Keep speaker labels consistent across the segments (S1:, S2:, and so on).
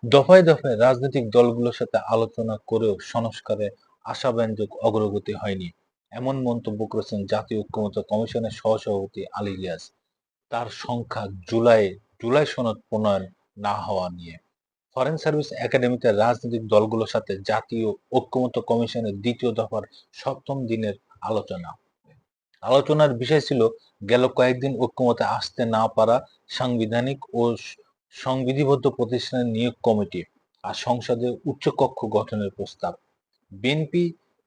S1: দফায় দফায় রাজনৈতিক দলগুলোর সাথে আলোচনা করেও সংস্কারে আশাব্যঞ্জক অগ্রগতি হয়নি, এমন মন্তব্য করেছেন জাতীয় ঐক্যমত্য কমিশনের সহসভাপতি আলী রিয়াজ তার সংখ্যা জুলাই সনদ প্রণয়ন না হওয়া নিয়ে। ফরেন সার্ভিস একাডেমিতে রাজনৈতিক দলগুলোর সাথে জাতীয় ঐক্যমত্য কমিশনের দ্বিতীয় দফার ৭ম দিনের আলোচনা। আলোচনার বিষয় ছিল গেল কয়েকদিন ঐক্যমতে আসতে না পারা সাংবিধানিক ও সংবিধিবদ্ধ প্রতিষ্ঠানের নিয়োগ কমিটি আর সংসদে উচ্চকক্ষ গঠনের প্রস্তাব। বিএনপি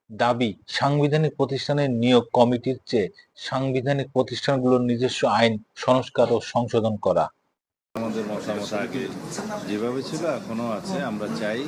S1: দাবি সাংবিধানিক প্রতিষ্ঠানের নিয়োগ কমিটির চেয়ে সাংবিধানিক প্রতিষ্ঠানগুলোর নিজস্ব আইন সংস্কার ও সংশোধন করা।
S2: আমাদের মতামত আগে যেভাবে ছিল এখনো আছে, আমরা চাই।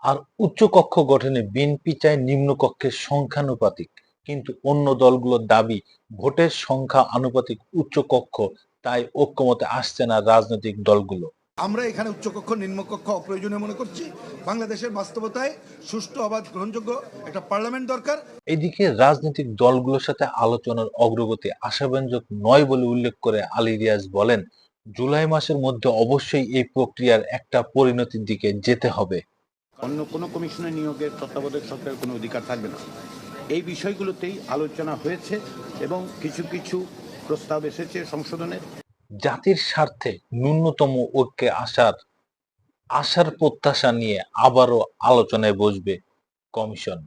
S1: আর উচ্চকক্ষ গঠনে বিএনপি চায় নিম্নকক্ষের সংখ্যানুপাতিক, কিন্তু অন্য দলগুলোর দাবি ভোটের সংখ্যা আনুপাতিক উচ্চকক্ষ, তাই ঐক্যমতে আসছে না রাজনৈতিক দলগুলো।
S3: আমরা এখানে উচ্চকক্ষ নিম্নকক্ষ অপ্রয়োজনীয় মনে করছি। বাংলাদেশের বাস্তবতায় সুষ্ঠু অবাধ গ্রহণযোগ্য একটা পার্লামেন্ট দরকার।
S1: এদিকে রাজনৈতিক দলগুলোর সাথে আলোচনার অগ্রগতি আশাব্যঞ্জক নয় বলে উল্লেখ করে আলী রিয়াজ বলেন, জুলাই মাসের মধ্যে অবশ্যই এই প্রক্রিয়ার একটা পরিণতির দিকে যেতে হবে।
S4: অন্য কোনো কমিশনের নিয়োগের তত্ত্বাবধায়ক সরকারের কোনো অধিকার থাকবে না। এই বিষয়গুলোতেই আলোচনা হয়েছে এবং কিছু কিছু প্রস্তাব এসেছে সংশোধনের।
S1: জাতির স্বার্থে ন্যূনতম ঐক্যে আসার প্রত্যাশা নিয়ে আবারও আলোচনায় বসবে কমিশন।